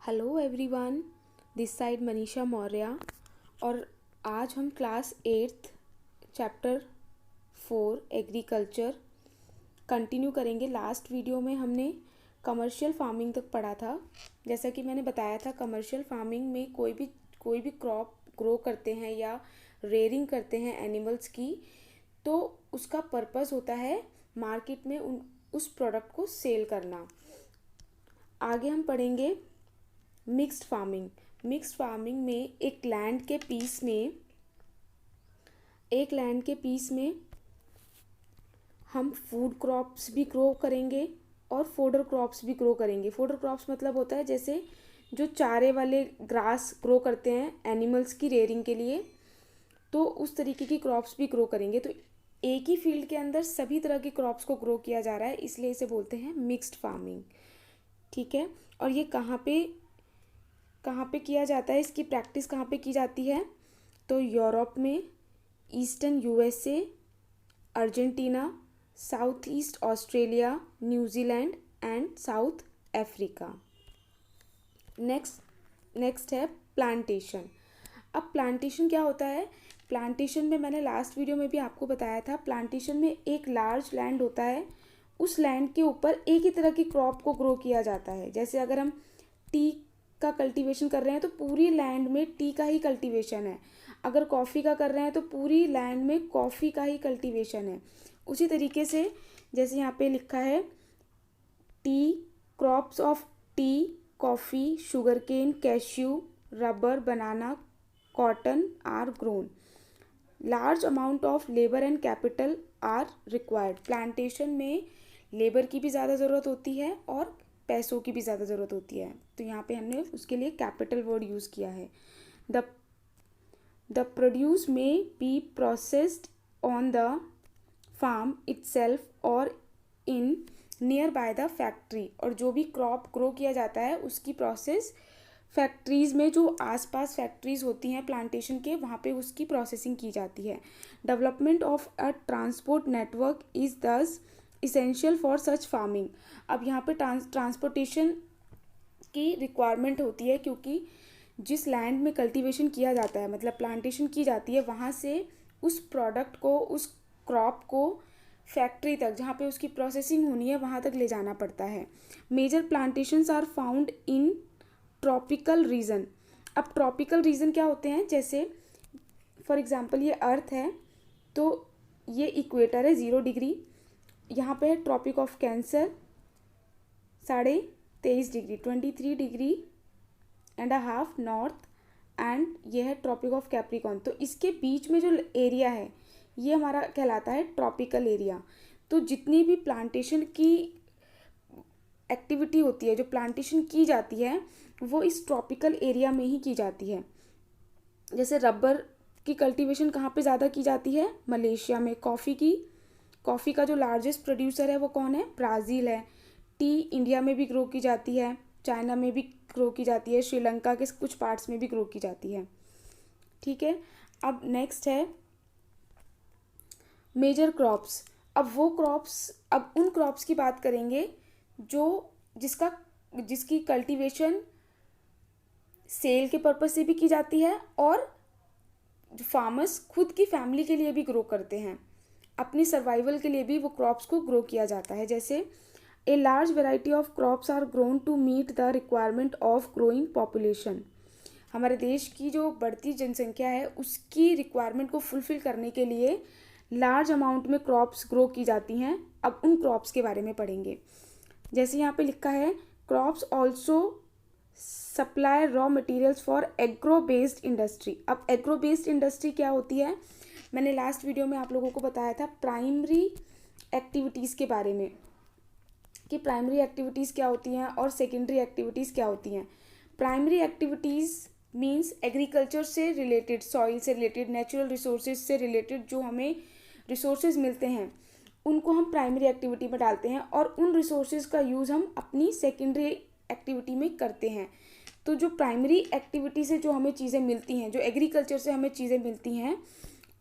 Hello everyone, this side Manisha Maurya. और आज हम class 8th chapter 4 agriculture continue करेंगे। लास्ट वीडियो में हमने कमर्शियल फार्मिंग तक पढ़ा था। जैसा कि मैंने बताया था, कमर्शियल फार्मिंग में कोई भी क्रॉप ग्रो करते हैं या रेयरिंग करते हैं एनिमल्स की, तो उसका पर्पस होता है मार्केट में उस प्रोडक्ट को सेल करना। आगे हम पढ़ेंगे मिक्स्ड फार्मिंग में एक लैंड के पीस में हम फूड क्रॉप्स भी ग्रो करेंगे और फोडर क्रॉप्स भी ग्रो करेंगे। फोडर क्रॉप्स मतलब होता है जैसे जो चारे वाले ग्रास ग्रो करते हैं एनिमल्स की रेयरिंग के लिए, तो उस तरीके की क्रॉप्स भी ग्रो करेंगे। तो एक ही फील्ड के अंदर सभी तरह की क्रॉप्स को ग्रो किया जा रहा है, इसलिए इसे बोलते हैं मिक्स्ड फार्मिंग। ठीक है। और ये कहाँ पे किया जाता है, इसकी प्रैक्टिस कहाँ पे की जाती है? तो यूरोप में, eastern USA, Argentina, south east Australia, New Zealand and south Africa. Next है प्लांटेशन। अब प्लांटेशन क्या होता है? प्लांटेशन में मैंने लास्ट वीडियो में भी आपको बताया था, प्लांटेशन में एक लार्ज लैंड होता है, उस लैंड के ऊपर एक ही तरह की क्रॉप को ग्रो किया जाता है। जैसे अगर हम टी का कल्टीवेशन कर रहे हैं तो पूरी लैंड में टी का ही कल्टीवेशन है। अगर कॉफ़ी का कर रहे हैं तो पूरी लैंड में कॉफ़ी का ही कल्टीवेशन है। उसी तरीके से जैसे यहाँ पे लिखा है, tea, crops of tea, coffee, sugar cane, cashew, rubber, banana, cotton are grown. Large amount of labour and capital are required. Plantation में लेबर की भी ज़्यादा ज़रूरत होती है और पैसों की भी ज़्यादा ज़रूरत होती है, तो यहाँ पे हमने उसके लिए कैपिटल वर्ड यूज़ किया है। द प्रोड्यूस में be processed on the farm itself और in nearby the factory. और जो भी क्रॉप ग्रो किया जाता है उसकी प्रोसेस फैक्ट्रीज़ में, जो आसपास फैक्ट्रीज़ होती हैं प्लांटेशन के, वहाँ पे उसकी प्रोसेसिंग की जाती है। Development of a transport network is दस इसेंशियल फॉर सच फार्मिंग। अब यहाँ पे ट्रांसपोर्टेशन की रिक्वायरमेंट होती है, क्योंकि जिस लैंड में कल्टीवेशन किया जाता है, मतलब प्लांटेशन की जाती है, वहाँ से उस प्रोडक्ट को, उस क्रॉप को फैक्ट्री तक, जहाँ पे उसकी प्रोसेसिंग होनी है, वहाँ तक ले जाना पड़ता है। Major plantations are found in tropical region. अब ट्रॉपिकल रीजन क्या होते हैं? जैसे फॉर एग्जांपल ये अर्थ है, तो ये इक्वेटर है 0 डिग्री, यहाँ पे है tropic of cancer 23.5 degree 23 degree and a half north, and ये है ट्रॉपिक ऑफ कैप्रिकॉर्न। तो इसके बीच में जो एरिया है ये हमारा कहलाता है ट्रॉपिकल एरिया। तो जितनी भी प्लांटेशन की एक्टिविटी होती है, जो प्लांटेशन की जाती है, वो इस ट्रॉपिकल एरिया में ही की जाती है। जैसे रबर की कल्टीवेशन कहाँ पे ज़्यादा की जाती है? मलेशिया में। कॉफ़ी का जो लार्जेस्ट प्रोड्यूसर है वो कौन है? ब्राज़ील है। टी इंडिया में भी ग्रो की जाती है, चाइना में भी ग्रो की जाती है, श्रीलंका के कुछ पार्ट्स में भी ग्रो की जाती है। ठीक है। अब नेक्स्ट है मेजर क्रॉप्स। अब उन क्रॉप्स की बात करेंगे जिसकी कल्टीवेशन सेल के पर्पस से भी की जाती है और फार्मर्स खुद की फैमिली के लिए भी ग्रो करते हैं, अपनी सर्वाइवल के लिए भी वो क्रॉप्स को ग्रो किया जाता है। जैसे a large variety of crops are grown to meet the requirement of growing population. हमारे देश की जो बढ़ती जनसंख्या है उसकी रिक्वायरमेंट को फुलफिल करने के लिए लार्ज अमाउंट में क्रॉप्स ग्रो की जाती हैं। अब उन क्रॉप्स के बारे में पढ़ेंगे। जैसे यहाँ पे लिखा है, crops also supply raw materials for agro based industry. अब एग्रो बेस्ड इंडस्ट्री क्या होती है? मैंने लास्ट वीडियो में आप लोगों को बताया था प्राइमरी एक्टिविटीज़ के बारे में, कि प्राइमरी एक्टिविटीज़ क्या होती हैं और सेकेंडरी एक्टिविटीज़ क्या होती हैं। प्राइमरी एक्टिविटीज़ मींस एग्रीकल्चर से रिलेटेड, सॉइल से रिलेटेड, नेचुरल रिसोर्सेज से रिलेटेड जो हमें रिसोर्सेज मिलते हैं उनको हम प्राइमरी एक्टिविटी में डालते हैं, और उन रिसोर्सेज का यूज़ हम अपनी सेकेंडरी एक्टिविटी में करते हैं। तो जो प्राइमरी एक्टिविटी से जो हमें चीज़ें मिलती हैं, जो एग्रीकल्चर से हमें चीज़ें मिलती हैं,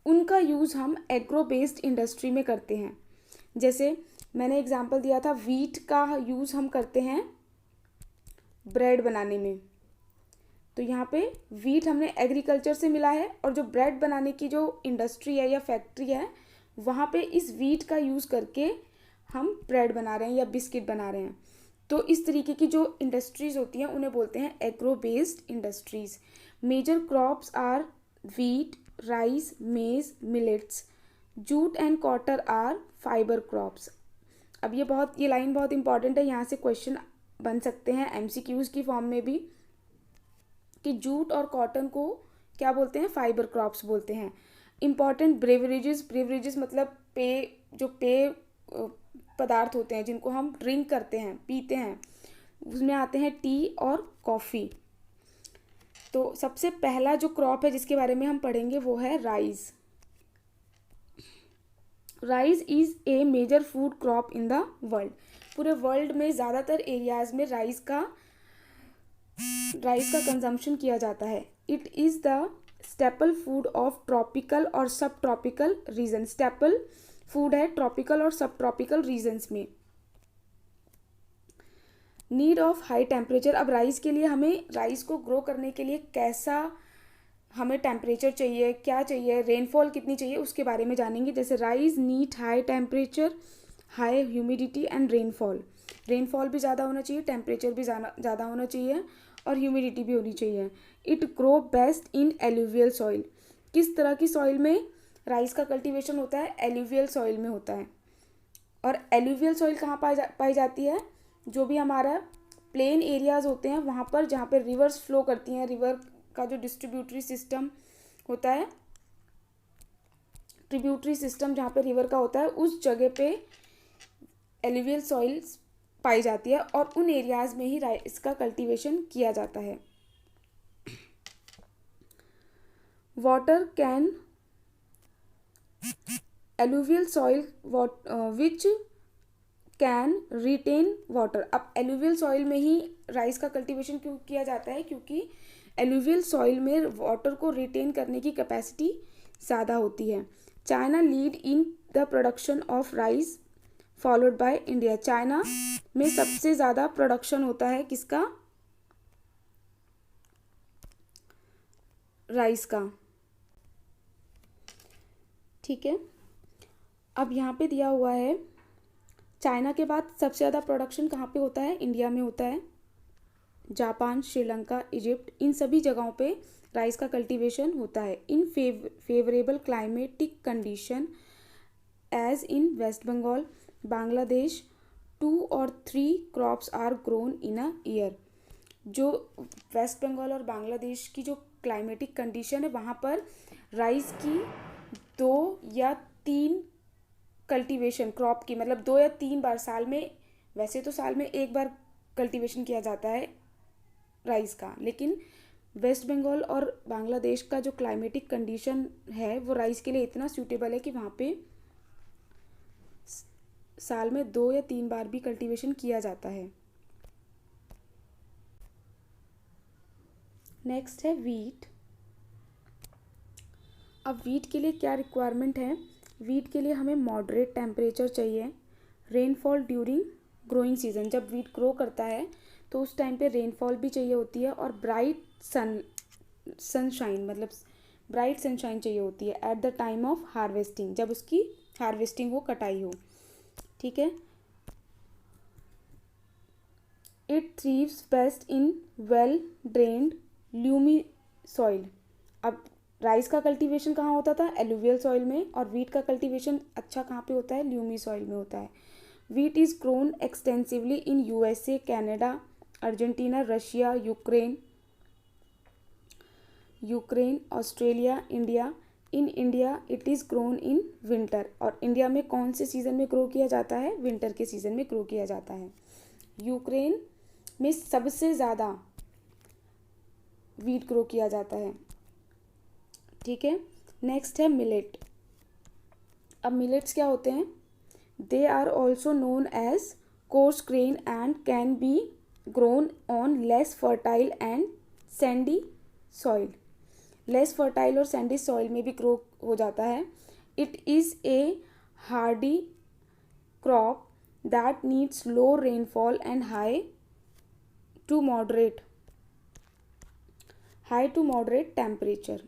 उनका यूज़ हम एग्रो बेस्ड इंडस्ट्री में करते हैं। जैसे मैंने एग्जांपल दिया था, वीट का यूज़ हम करते हैं ब्रेड बनाने में, तो यहाँ पे वीट हमने एग्रीकल्चर से मिला है, और जो ब्रेड बनाने की जो इंडस्ट्री है या फैक्ट्री है वहाँ पे इस वीट का यूज़ करके हम ब्रेड बना रहे हैं या बिस्किट बना रहे हैं। तो इस तरीके की जो इंडस्ट्रीज़ होती हैं उन्हें बोलते हैं agro based industries. Major crops are wheat, rice, maize, millets. Jute and cotton are fibre crops. अब ये लाइन बहुत इंपॉर्टेंट है, यहाँ से क्वेश्चन बन सकते हैं एमसीक्यूज़ की फॉर्म में भी, कि जूट और कॉटन को क्या बोलते हैं, फाइबर क्रॉप्स बोलते हैं। इम्पॉर्टेंट ब्रेवरेजेस मतलब पेय पदार्थ होते हैं जिनको हम ड्रिंक करते हैं, पीते हैं, उसमें आते हैं टी और कॉफ़ी। तो सबसे पहला जो क्रॉप है जिसके बारे में हम पढ़ेंगे वो है rice. Rice is a major food crop in the world. पूरे वर्ल्ड में ज़्यादातर एरियाज़ में राइस का कंजम्पशन किया जाता है। It is the staple food of tropical और सब ट्रॉपिकल रीजन। स्टेपल फूड है ट्रॉपिकल और सब ट्रॉपिकल रीजन्स में। Need of high temperature. अब राइस के लिए हमें, राइस को ग्रो करने के लिए कैसा हमें टेम्परेचर चाहिए, क्या चाहिए, रेनफॉल कितनी चाहिए, उसके बारे में जानेंगे। जैसे rice need high temperature, high humidity and rainfall. Rainfall भी ज़्यादा होना चाहिए, टेम्परेचर भी ज़्यादा होना चाहिए और ह्यूमिडिटी भी होनी चाहिए। It grow best in alluvial soil. किस तरह की सॉइल में राइस का कल्टीवेशन होता है? एल्यूवियल सॉइल में होता है। और एल्यूवियल सॉइल कहाँ पाई जाती है? जो भी हमारा प्लेन एरियाज़ होते हैं वहाँ पर, जहाँ पर रिवर्स फ्लो करती हैं, रिवर का जो डिस्ट्रीब्यूटरी सिस्टम होता है, ट्रिब्यूटरी सिस्टम जहाँ पे रिवर का होता है, उस जगह पे एल्यूवियल सॉइल्स पाई जाती है और उन एरियाज़ में ही इसका कल्टीवेशन किया जाता है। Water can alluvial soil which can retain water. अब एल्यूवियल सॉइल में ही राइस का कल्टीवेशन क्यों किया जाता है? क्योंकि एल्यूवियल सॉइल में वाटर को रिटेन करने की कैपेसिटी ज़्यादा होती है। China lead in the production of rice followed by India. China में सबसे ज़्यादा प्रोडक्शन होता है किसका? राइस का। ठीक है, अब यहाँ पे दिया हुआ है चाइना के बाद सबसे ज़्यादा प्रोडक्शन कहाँ पे होता है? इंडिया में होता है। जापान, श्रीलंका, इजिप्ट, इन सभी जगहों पे राइस का कल्टीवेशन होता है। In favourable climatic condition as in West Bengal, Bangladesh, 2 और 3 crops are grown in a year. जो वेस्ट बंगाल और बांग्लादेश की जो क्लाइमेटिक कंडीशन है वहाँ पर राइस की 2 या 3 कल्टीवेशन क्रॉप की, मतलब 2 या 3 बार साल में, वैसे तो साल में एक बार कल्टीवेशन किया जाता है राइस का, लेकिन वेस्ट बंगाल और बांग्लादेश का जो क्लाइमेटिक कंडीशन है वो राइस के लिए इतना सूटेबल है कि वहाँ पे साल में 2 या 3 बार भी कल्टीवेशन किया जाता है। नेक्स्ट है वीट। अब वीट के लिए क्या रिक्वायरमेंट है? वीट के लिए हमें मॉडरेट टेम्परेचर चाहिए, रेनफॉल ड्यूरिंग ग्रोइंग सीजन। जब वीट ग्रो करता है तो उस टाइम पे रेनफॉल भी चाहिए होती है और ब्राइट सनशाइन, मतलब ब्राइट सनशाइन चाहिए होती है at the time of harvesting, जब उसकी हार्वेस्टिंग हो, कटाई हो। ठीक है। It thrives best in well drained loamy soil. अब राइस का कल्टीवेशन कहाँ होता था? एलुवियल सॉइल में, और वीट का कल्टीवेशन अच्छा कहाँ पे होता है? ल्यूमी सॉइल में होता है। Wheat is grown extensively in USA, Canada, Argentina, Russia, Ukraine, Australia, India. In India it is grown in winter. और इंडिया में कौन से सीज़न में ग्रो किया जाता है? विंटर के सीज़न में ग्रो किया जाता है। यूक्रेन में सबसे ज़्यादा वीट ग्रो किया जाता है। ठीक है। नेक्स्ट है मिलेट। अब मिलेट्स क्या होते हैं? They are also known as coarse grain and can be grown on less fertile and sandy soil. Less fertile और सैंडी सॉइल में भी ग्रो हो जाता है। It is a hardy crop that needs low rainfall and high to moderate high to moderate temperature,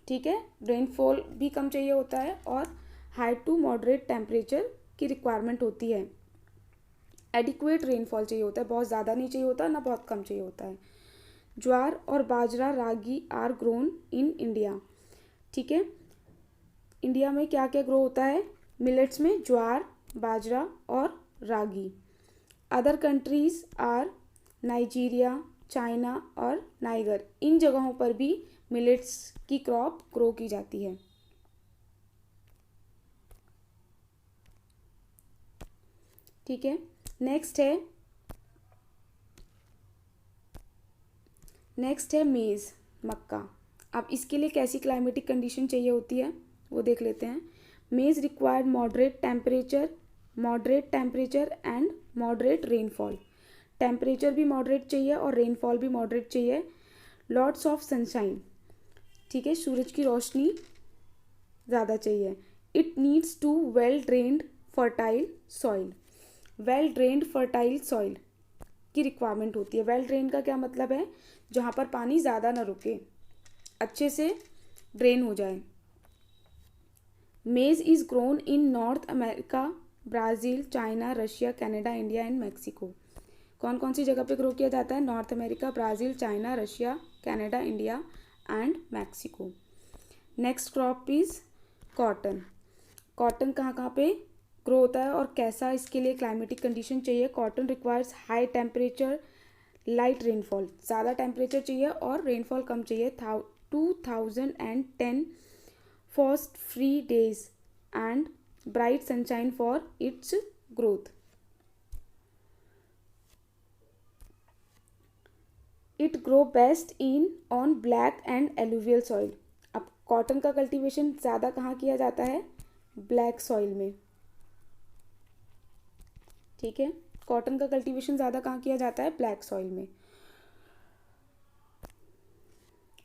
ठीक है, rainfall भी कम चाहिए होता है और हाई टू मॉडरेट टेम्परेचर की रिक्वायरमेंट होती है। एडिक्वेट रेनफॉल चाहिए होता है, बहुत ज़्यादा नहीं चाहिए होता ना बहुत कम चाहिए होता है। ज्वार और बाजरा रागी आर ग्रोन इन इंडिया, ठीक है, इंडिया में क्या क्या ग्रो होता है मिलेट्स में, ज्वार, बाजरा और रागी। Other countries are Nigeria, China और नाइगर, इन जगहों पर भी मिलेट्स की क्रॉप ग्रो की जाती है। ठीक है, नेक्स्ट है मेज़, मक्का। अब इसके लिए कैसी क्लाइमेटिक कंडीशन चाहिए होती है वो देख लेते हैं। मेज़ required moderate temperature and moderate rainfall. Temperature भी मॉडरेट चाहिए और रेनफॉल भी मॉडरेट चाहिए। लॉट्स ऑफ सनशाइन, ठीक है, सूरज की रोशनी ज़्यादा चाहिए। It needs to well drained fertile soil. Well drained fertile soil की रिक्वायरमेंट होती है। वेल ड्रेन का क्या मतलब है, जहाँ पर पानी ज़्यादा ना रुके, अच्छे से ड्रेन हो जाए। मेज़ is grown in north America, Brazil, China, Russia, Canada, India and Mexico. कौन कौन सी जगह पे ग्रो किया जाता है, north America, Brazil, China, Russia, Canada, India and Mexico. Next crop is cotton. Cotton कहाँ कहाँ पे ग्रो होता है और कैसा इसके लिए क्लाइमेटिक कंडीशन चाहिए। Cotton requires high temperature, light rainfall, ज़्यादा टेम्परेचर चाहिए और रेनफॉल कम चाहिए। 2010 first free days and bright sunshine for its growth. It grow best in on black and alluvial soil. अब कॉटन का कल्टीवेशन ज़्यादा कहाँ किया जाता है, ब्लैक सॉइल में, ठीक है, कॉटन का कल्टीवेशन ज़्यादा कहाँ किया जाता है, ब्लैक सॉइल में।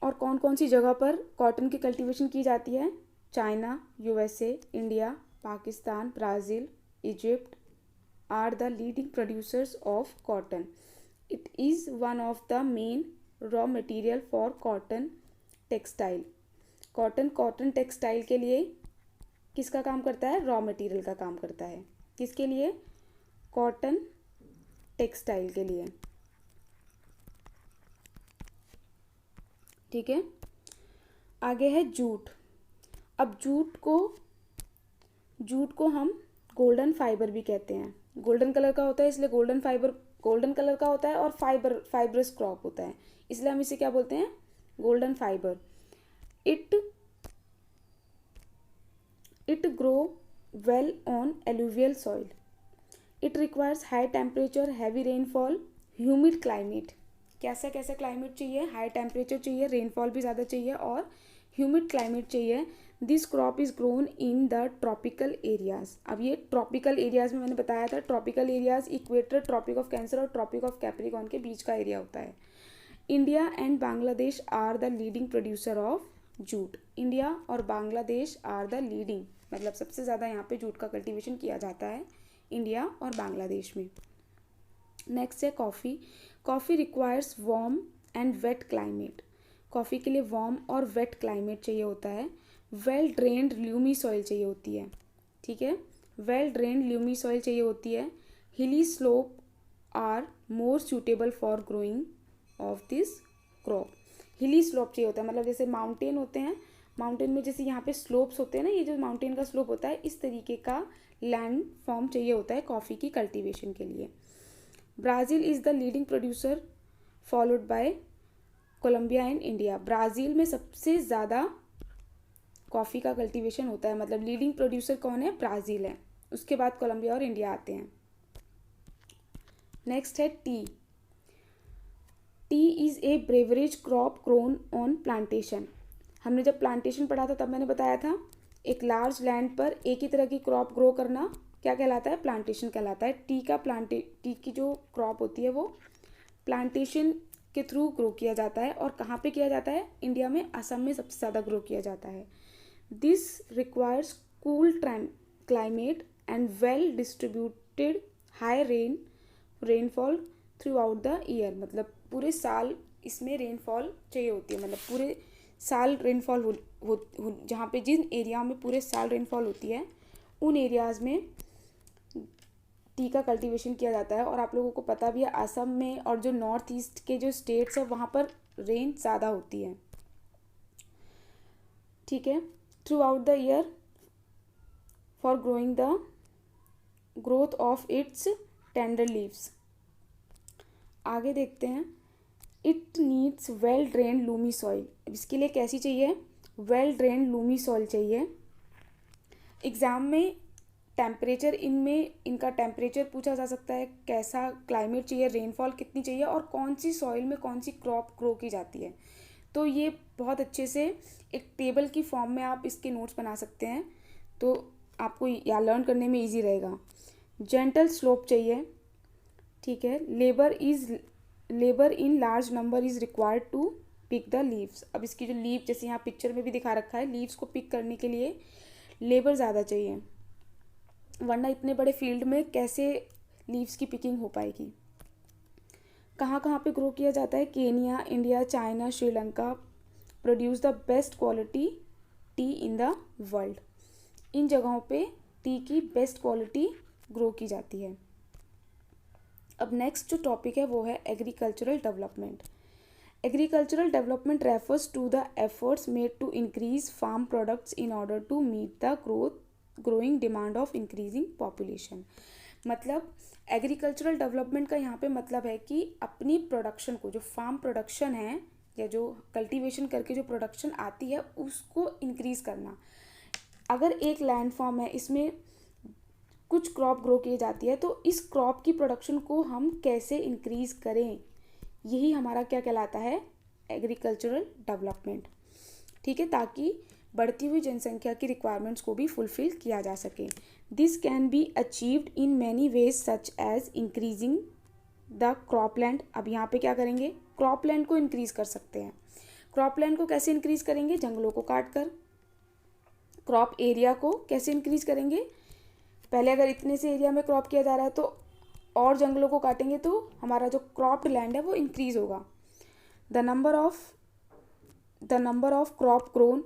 और कौन कौन सी जगह पर कॉटन की कल्टीवेशन की जाती है, China, USA, India, Pakistan, Brazil, Egypt are the leading producers of cotton. It is one of the main raw material for cotton textile. Cotton textile के लिए किसका काम करता है, रॉ मटेरियल का काम करता है। किसके लिए, कॉटन टेक्सटाइल के लिए, ठीक है। आगे है जूट। अब जूट को हम गोल्डन फाइबर भी कहते हैं। गोल्डन कलर का होता है इसलिए गोल्डन कलर का होता है और फाइबरस क्रॉप होता है, इसलिए हम इसे क्या बोलते हैं, golden fibre. It grow well on alluvial soil. It requires high temperature, heavy rainfall, humid climate. कैसा कैसा क्लाइमेट चाहिए, हाई टेम्परेचर चाहिए, रेनफॉल भी ज़्यादा चाहिए और ह्यूमिड क्लाइमेट चाहिए। This crop is grown in the tropical areas. अब ये ट्रॉपिकल एरियाज़ में मैंने बताया था, tropical areas equator, tropic of cancer और ट्रॉपिक ऑफ कैप्रिकॉर्न के बीच का एरिया होता है। India and Bangladesh are the leading producer of jute. India और बांग्लादेश आर द लीडिंग, मतलब सबसे ज़्यादा यहाँ पे जूट का कल्टीवेशन किया जाता है इंडिया और बांग्लादेश में। नेक्स्ट है coffee. Coffee requires warm and wet climate. Coffee के लिए वार्म और वेट क्लाइमेट चाहिए होता है। वेल ड्रेन्ड ल्यूमी सॉइल चाहिए होती है, ठीक है, वेल ड्रेन्ड ल्यूमी सॉइल चाहिए होती है। Hilly slope are more suitable for growing of this crop. Hilly slope चाहिए होता है, मतलब जैसे माउंटेन होते हैं, माउंटेन में जैसे यहाँ पे स्लोप्स होते हैं ना, ये जो माउंटेन का स्लोप होता है, इस तरीके का लैंड फॉर्म चाहिए होता है कॉफ़ी की कल्टीवेशन के लिए। Brazil is the leading producer followed by Colombia and India. Brazil में सबसे ज़्यादा कॉफ़ी का कल्टीवेशन होता है, मतलब लीडिंग प्रोड्यूसर कौन है, ब्राज़ील है, उसके बाद कोलंबिया और इंडिया आते हैं। नेक्स्ट है T. T is a beverage crop grown on plantation. हमने जब प्लांटेशन पढ़ा था तब मैंने बताया था, एक लार्ज लैंड पर एक ही तरह की क्रॉप ग्रो करना क्या कहलाता है, प्लांटेशन कहलाता है। टी की जो क्रॉप होती है वो प्लांटेशन के थ्रू ग्रो किया जाता है। और कहाँ पे किया जाता है, इंडिया में, असम में सबसे ज़्यादा ग्रो किया जाता है। This requires cool climate and well distributed high rainfall through out the year. मतलब पूरे साल इसमें रेनफॉल चाहिए होती है, मतलब पूरे साल रेनफॉल जहाँ पे जिन एरिया में पूरे साल रेनफॉल होती है उन एरियाज़ में टी का कल्टीवेशन किया जाता है। और आप लोगों को पता भी है असम में और जो नॉर्थ ईस्ट के जो स्टेट्स है वहाँ पर रेन ज़्यादा होती है। ठीक है, through out the year for growing the growth of its tender leaves. आगे देखते हैं, it needs well drain Lumi soil. इसके लिए कैसी चाहिए, वेल ड्रेन लूमी सॉइल चाहिए। एग्ज़ाम में टेम्परेचर इनका टेम्परेचर पूछा जा सकता है, कैसा क्लाइमेट चाहिए, रेनफॉल कितनी चाहिए और कौन सी सॉइल में कौन सी क्रॉप ग्रो की जाती है। तो ये बहुत अच्छे से एक टेबल की फॉर्म में आप इसके नोट्स बना सकते हैं, तो आपको या लर्न करने में इजी रहेगा। जेंटल स्लोप चाहिए, ठीक है। Labour in large number is required to pick the leaves. अब इसकी जो लीव, जैसे यहाँ पिक्चर में भी दिखा रखा है, लीव्स को पिक करने के लिए लेबर ज़्यादा चाहिए, वरना इतने बड़े फील्ड में कैसे लीव्स की पिकिंग हो पाएगी। कहाँ कहाँ पे ग्रो किया जाता है, Kenya, India, China, Sri Lanka produce the best quality tea in the world. इन जगहों पे टी की बेस्ट क्वालिटी ग्रो की जाती है। अब नेक्स्ट जो टॉपिक है वो है agricultural development. Agricultural development refers to the efforts made to increase farm products in order to meet the growing demand of increasing population. मतलब एग्रीकल्चरल डेवलपमेंट का यहाँ पे मतलब है कि अपनी प्रोडक्शन को, जो फार्म प्रोडक्शन है या जो कल्टीवेशन करके जो प्रोडक्शन आती है उसको इंक्रीज़ करना। अगर एक लैंड फॉर्म है, इसमें कुछ क्रॉप ग्रो की जाती है, तो इस क्रॉप की प्रोडक्शन को हम कैसे इंक्रीज़ करें, यही हमारा क्या कहलाता है, एग्रीकल्चरल डेवलपमेंट। ठीक है, ताकि बढ़ती हुई जनसंख्या की रिक्वायरमेंट्स को भी फुलफिल किया जा सके। This can be achieved in many ways such as increasing the cropland. अब यहाँ पे क्या करेंगे, क्रॉपलैंड को इंक्रीज़ कर सकते हैं। क्रॉपलैंड को कैसे इंक्रीज़ करेंगे, जंगलों को काट कर। क्रॉप एरिया को कैसे इंक्रीज़ करेंगे, पहले अगर इतने से एरिया में क्रॉप किया जा रहा है तो और जंगलों को काटेंगे तो हमारा जो क्रॉप्ड लैंड है वो इंक्रीज़ होगा। The number of crop grown,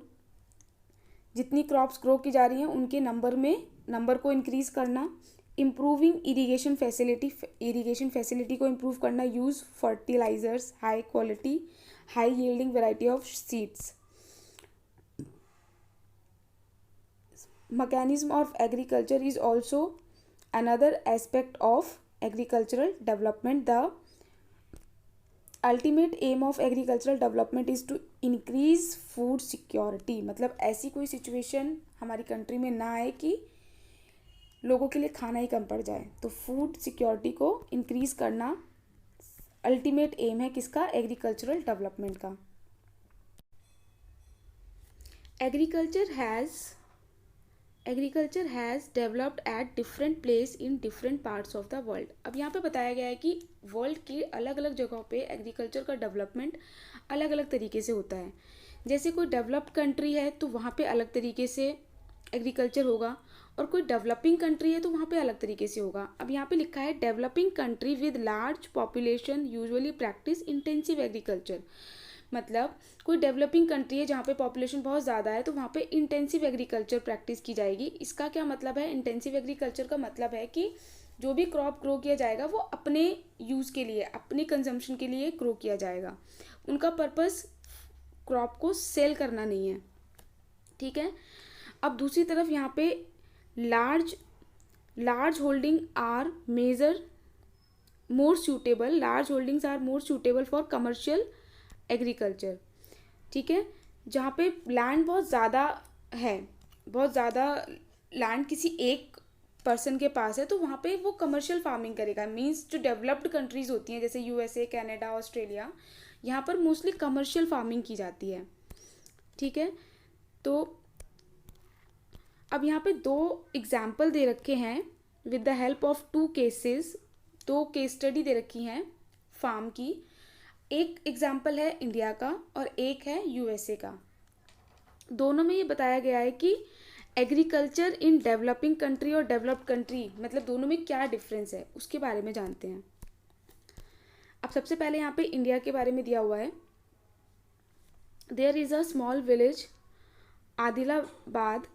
जितनी क्रॉप्स ग्रो की जा रही हैं उनके नंबर को इंक्रीज़ करना। इम्प्रूविंग इरीगेशन फैसिलिटी को इम्प्रूव करना। Use fertilisers, high quality high yielding variety of seeds. Mechanism of agriculture is also another aspect of agricultural development. The ultimate aim of agricultural development is to increase food security। मतलब ऐसी कोई situation हमारी country में ना आए कि लोगों के लिए खाना ही कम पड़ जाए, तो फूड सिक्योरिटी को इंक्रीज़ करना अल्टीमेट एम है किसका, एग्रीकल्चरल डेवलपमेंट का। Agriculture has developed at different place in different parts of the world. अब यहाँ पे बताया गया है कि वर्ल्ड की अलग अलग जगहों पे एग्रीकल्चर का डेवलपमेंट अलग अलग तरीके से होता है। जैसे कोई डेवलप्ड कंट्री है तो वहाँ पे अलग तरीके से एग्रीकल्चर होगा, और कोई डेवलपिंग कंट्री है तो वहाँ पे अलग तरीके से होगा। अब यहाँ पे लिखा है developing country with large population usually practice intensive agriculture. मतलब कोई डेवलपिंग कंट्री है जहाँ पे पॉपुलेशन बहुत ज़्यादा है तो वहाँ पे इंटेंसिव एग्रीकल्चर प्रैक्टिस की जाएगी। इसका क्या मतलब है, इंटेंसिव एग्रीकल्चर का मतलब है कि जो भी क्रॉप ग्रो किया जाएगा वो अपने यूज़ के लिए, अपने कंजम्पशन के लिए ग्रो किया जाएगा। उनका पर्पस क्रॉप को सेल करना नहीं है। ठीक है, अब दूसरी तरफ यहाँ पे large holding are more suitable for commercial agriculture. ठीक है, जहाँ पे लैंड बहुत ज़्यादा लैंड किसी एक पर्सन के पास है तो वहाँ पे वो कमर्शियल फार्मिंग करेगा। मींस जो डेवलप्ड कंट्रीज़ होती हैं जैसे यूएसए, कनाडा, ऑस्ट्रेलिया, यहाँ पर मोस्टली कमर्शियल फार्मिंग की जाती है। ठीक है, तो अब यहाँ पे 2 एग्जाम्पल दे रखे हैं with the help of 2 cases. 2 case study दे रखी हैं फार्म की। एक एग्जाम्पल है इंडिया का और एक है यूएसए का। दोनों में ये बताया गया है कि एग्रीकल्चर इन डेवलपिंग कंट्री और डेवलप्ड कंट्री, मतलब दोनों में क्या डिफरेंस है उसके बारे में जानते हैं। अब सबसे पहले यहाँ पे इंडिया के बारे में दिया हुआ है। There is a small village Adilabad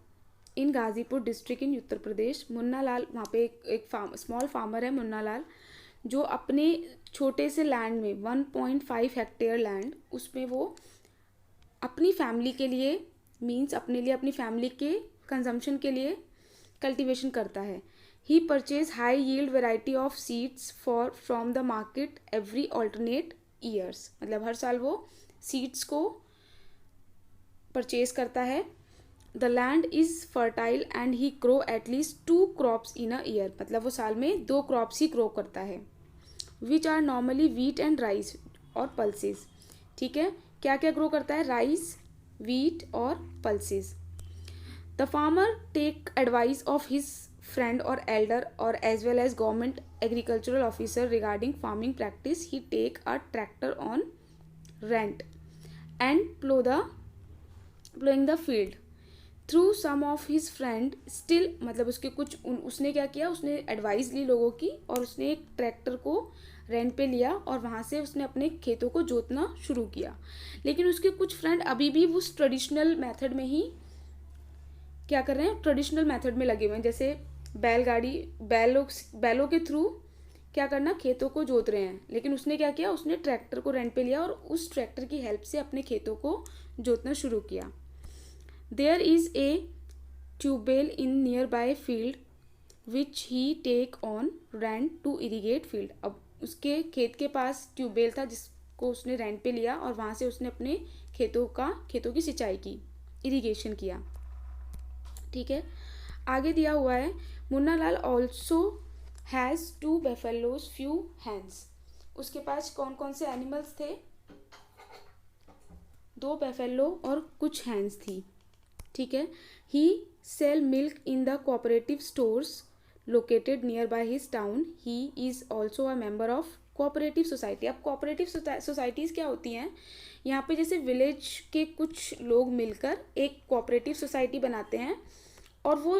in Ghazipur district in Uttar Pradesh. Munna Lal वहाँ पे एक स्मॉल फार्मर है मुन्ना लाल, जो अपने छोटे से लैंड में 1.5 हेक्टेयर लैंड, उसमें वो अपनी फैमिली के लिए मीन्स अपने लिए अपनी फैमिली के कंजम्पशन के लिए कल्टीवेशन करता है। He purchase high yield variety of seeds for from the market every alternate years, मतलब हर साल वो सीड्स को परचेज करता है। The land is fertile and he grow at least 2 crops in a year, मतलब वो साल में 2 क्रॉप्स ही ग्रो करता है। Which are normally wheat and rice और पल्सेस। ठीक है, क्या क्या ग्रो करता है? राइस, वीट और pulses. The farmer take advice of his friend or elder or as well as government agricultural officer regarding farming practice. He take a tractor on rent and plowing the field. Through some of his friend still, मतलब उसके कुछ उसने क्या किया, उसने advice ली लोगों की और उसने एक ट्रैक्टर को रेंट पे लिया और वहाँ से उसने अपने खेतों को जोतना शुरू किया। लेकिन उसके कुछ फ्रेंड अभी भी उस ट्रेडिशनल मेथड में ही क्या कर रहे हैं, ट्रेडिशनल मेथड में लगे हुए हैं, जैसे बैलगाड़ी बैलों के थ्रू क्या करना, खेतों को जोत रहे हैं। लेकिन उसने क्या किया, उसने ट्रैक्टर को रेंट पे लिया और उस ट्रैक्टर की हेल्प से अपने खेतों को जोतना शुरू किया। There is a tube well in nearby field which he take on rent to irrigate field. अब उसके खेत के पास ट्यूबवेल था जिसको उसने रेंट पे लिया और वहाँ से उसने अपने खेतों की सिंचाई की, इरीगेशन किया। ठीक है, आगे दिया हुआ है Munna Lal also has 2 बेफेलोज few hence. उसके पास कौन कौन से एनिमल्स थे? 2 बेफेलो और कुछ हैंस थी। ठीक है, he sell milk in the cooperative stores located nearby his town. He is also a member of cooperative society. अब कोऑपरेटिव सोसाइटीज़ क्या होती हैं? यहाँ पे जैसे विलेज के कुछ लोग मिलकर एक कोऑपरेटिव सोसाइटी बनाते हैं और वो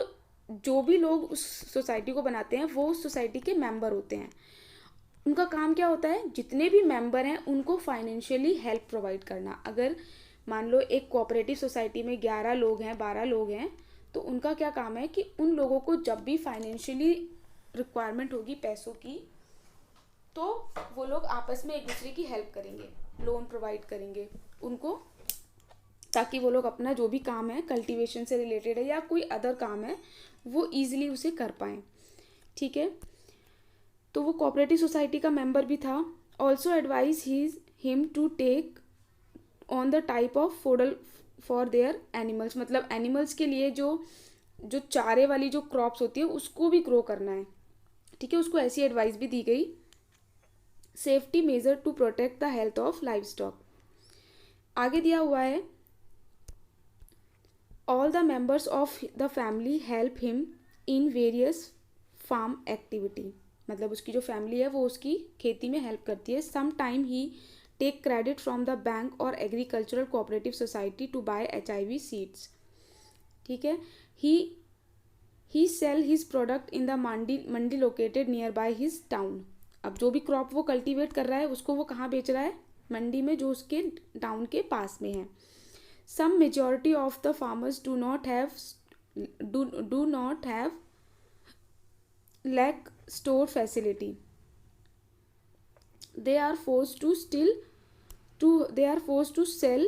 जो भी लोग उस सोसाइटी को बनाते हैं वो उस सोसाइटी के मेंबर होते हैं। उनका काम क्या होता है? जितने भी मेंबर हैं उनको फाइनेंशियली हेल्प प्रोवाइड करना। अगर मान लो एक कोऑपरेटिव सोसाइटी में 11 लोग हैं, 12 लोग हैं, तो उनका क्या काम है कि उन लोगों को जब भी फाइनेंशियली रिक्वायरमेंट होगी पैसों की, तो वो लोग आपस में एक दूसरे की हेल्प करेंगे, लोन प्रोवाइड करेंगे उनको, ताकि वो लोग अपना जो भी काम है कल्टीवेशन से रिलेटेड है या कोई अदर काम है वो ईजिली उसे कर पाएँ। ठीक है, तो वो कोऑपरेटिव सोसाइटी का मेंबर भी था। Also advise him to take on the type of food for their animals, मतलब एनिमल्स के लिए जो चारे वाली जो क्रॉप्स होती है उसको भी ग्रो करना है। ठीक है, उसको ऐसी एडवाइस भी दी गई। Safety measure to protect the health of livestock. आगे दिया हुआ है all the members of the family help him in various farm activity, मतलब उसकी जो फैमिली है वो उसकी खेती में हेल्प करती है। Some time he take credit from the bank और agricultural cooperative society to buy HIV seeds. ठीक है, he sell his product in the mandi located nearby his town. अब जो भी क्रॉप वो कल्टीवेट कर रहा है उसको वो कहाँ बेच रहा है? मंडी में जो उसके टाउन के पास में है। Some majority of the farmers do not have lack store facility. They are forced to sell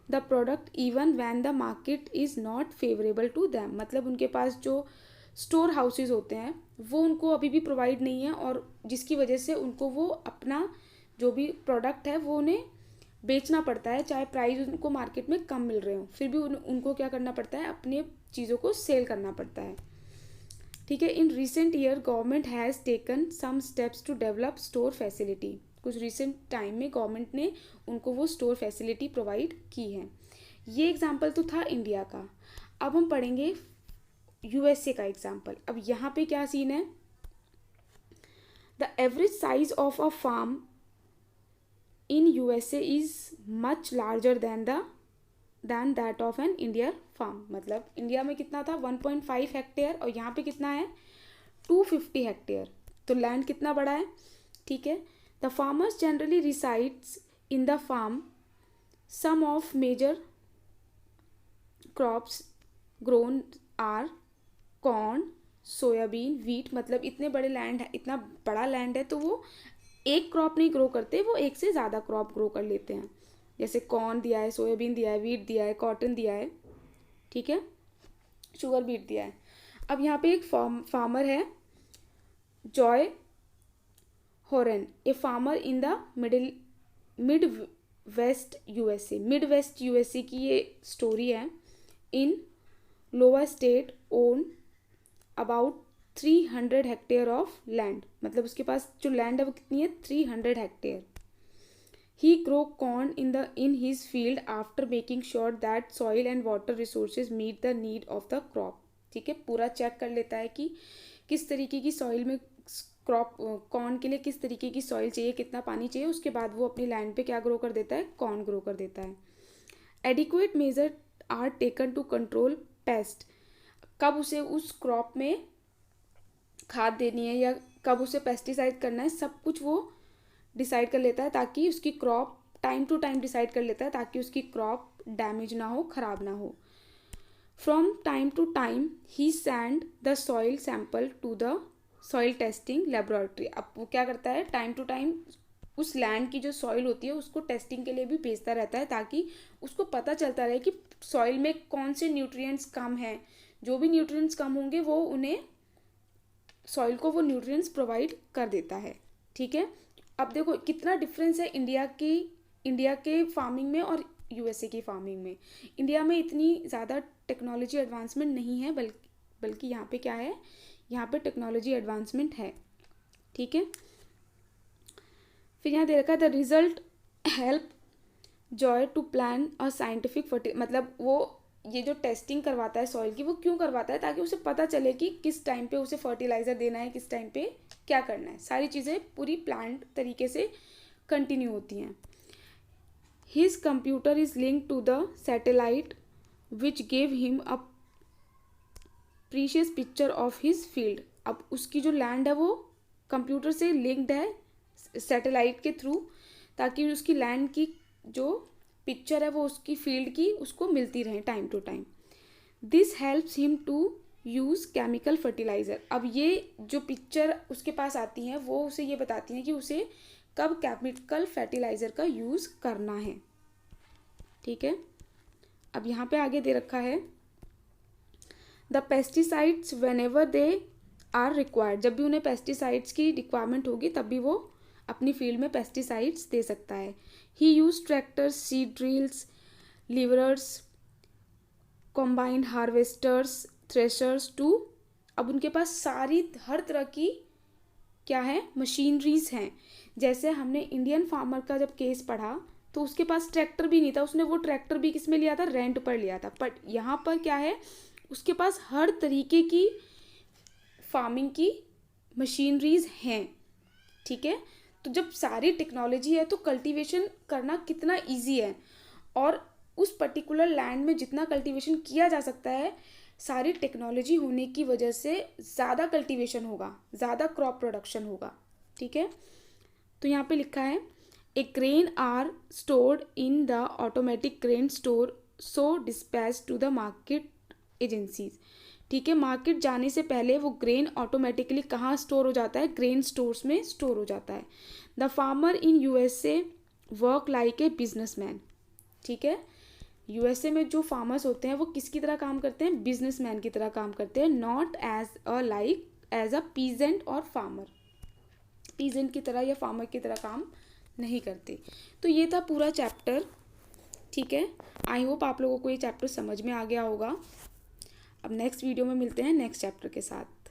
the product even when the market is not favorable to them. मतलब उनके पास जो स्टोर हाउसेज होते हैं वो उनको अभी भी प्रोवाइड नहीं है और जिसकी वजह से उनको वो अपना जो भी प्रोडक्ट है वो उन्हें बेचना पड़ता है, चाहे प्राइस उनको मार्केट में कम मिल रहे हो फिर भी उनको क्या करना पड़ता है? अपने चीज़ों को सेल करना पड़ता है। ठीक है, in recent year government has taken some steps to develop store facility. कुछ रिसेंट टाइम में गवर्नमेंट ने उनको वो स्टोर फैसिलिटी प्रोवाइड की है। ये एग्जाम्पल तो था इंडिया का। अब हम पढ़ेंगे USA का एग्जाम्पल। अब यहाँ पे क्या सीन है? The average size of a farm in USA is much larger than that of an Indian farm। मतलब इंडिया में कितना था? 1.5 हेक्टेयर और यहाँ पे कितना है? 250 हेक्टेयर। तो लैंड कितना बड़ा है? ठीक है, the farmers generally resides in the farm some of major crops grown are corn, soybean, wheat. मतलब इतने बड़े लैंड है, इतना बड़ा लैंड है तो वो एक क्रॉप नहीं ग्रो करते, वो एक से ज़्यादा क्रॉप ग्रो कर लेते हैं। जैसे कॉर्न दिया है, सोयाबीन दिया है, वीट दिया है, कॉटन दिया है, ठीक है, शुगर बीट दिया है। अब यहाँ पे एक फार्मर है, Joe Horan, a farmer in the Midwest USA. Midwest USA की ये स्टोरी है। In lower state own about 300 hectare of land. मतलब उसके पास जो लैंड है वो कितनी है, 300 hectare. He grow corn in his field after making sure that soil and water resources meet the need of the crop। ठीक है, पूरा चेक कर लेता है कि किस तरीके की सॉइल में क्रॉप, कॉर्न के लिए किस तरीके की सॉइल चाहिए, कितना पानी चाहिए, उसके बाद वो अपनी लैंड पे क्या ग्रो कर देता है, कॉर्न ग्रो कर देता है। Adequate measure are taken to control pest. कब उसे उस क्रॉप में खाद देनी है या कब उसे पेस्टिसाइड करना है, सब कुछ वो डिसाइड कर लेता है, ताकि उसकी crop time to time decide कर लेता है ताकि उसकी क्रॉप डैमेज ना हो, ख़राब ना हो। From time to time he send the soil sample to the soil testing laboratory. अब वो क्या करता है, टाइम टू टाइम उस लैंड की जो सॉइल होती है उसको टेस्टिंग के लिए भी भेजता रहता है, ताकि उसको पता चलता रहे कि सॉइल में कौन से न्यूट्रिएंट्स कम हैं। जो भी न्यूट्रिएंट्स कम होंगे वो उन्हें, सॉइल को वो न्यूट्रिएंट्स प्रोवाइड कर देता है। ठीक है, अब देखो कितना डिफरेंस है इंडिया के फार्मिंग में और यूएसए की फार्मिंग में। इंडिया में इतनी ज़्यादा टेक्नोलॉजी एडवांसमेंट नहीं है, बल्कि यहाँ पे क्या है, यहाँ पे टेक्नोलॉजी एडवांसमेंट है। ठीक है, फिर यहाँ दे रखा है the result help joy to plan a scientific मतलब वो ये जो टेस्टिंग करवाता है सॉइल की, वो क्यों करवाता है, ताकि उसे पता चले कि किस टाइम पे उसे फर्टिलाइज़र देना है, किस टाइम पे क्या करना है। सारी चीज़ें पूरी प्लान्ड तरीके से कंटिन्यू होती हैं। His computer is link to the satellite which gave him a precious picture of his field. अब उसकी जो लैंड है वो कंप्यूटर से लिंक्ड है सैटेलाइट के थ्रू, ताकि उसकी लैंड की जो पिक्चर है वो उसकी फील्ड की उसको मिलती रहे time to time. This helps him to use chemical fertilizer. अब ये जो पिक्चर उसके पास आती हैं वो उसे ये बताती हैं कि उसे कब केमिकल फर्टिलाइज़र का यूज़ करना है। ठीक है, अब यहाँ पे आगे दे रखा है the pesticides whenever they are required. जब भी उन्हें पेस्टिसाइड्स की रिक्वायरमेंट होगी तब भी वो अपनी फील्ड में पेस्टिसाइड्स दे सकता है। He use tractors, seed drills, levellers, combined harvesters, threshers too. अब उनके पास सारी हर तरह की क्या है, मशीनरीज हैं। जैसे हमने इंडियन फार्मर का जब केस पढ़ा तो उसके पास ट्रैक्टर भी नहीं था, उसने वो ट्रैक्टर भी किस में लिया था, रेंट पर लिया था। बट यहाँ पर क्या है, उसके पास हर तरीके की फार्मिंग की मशीनरीज हैं। ठीक है, तो जब सारी टेक्नोलॉजी है तो कल्टीवेशन करना कितना इजी है, और उस पर्टिकुलर लैंड में जितना कल्टीवेशन किया जा सकता है, सारी टेक्नोलॉजी होने की वजह से ज़्यादा कल्टीवेशन होगा, ज़्यादा क्रॉप प्रोडक्शन होगा। ठीक है, तो यहाँ पे लिखा है a grain are stored in the automatic grain store so dispatch to the market agencies. ठीक है, मार्केट जाने से पहले वो ग्रेन ऑटोमेटिकली कहाँ स्टोर हो जाता है, ग्रेन स्टोर्स में स्टोर हो जाता है। The farmer in USA work like a businessman. ठीक है, यूएसए में जो फार्मर्स होते हैं वो किसकी तरह काम करते हैं, बिजनेसमैन की तरह काम करते हैं, नॉट एज अ पीजेंट और फार्मर। पीजेंट की तरह या फार्मर की तरह काम नहीं करते। तो ये था पूरा चैप्टर। ठीक है, आई होप आप लोगों को ये चैप्टर समझ में आ गया होगा। अब नेक्स्ट वीडियो में मिलते हैं नेक्स्ट चैप्टर के साथ।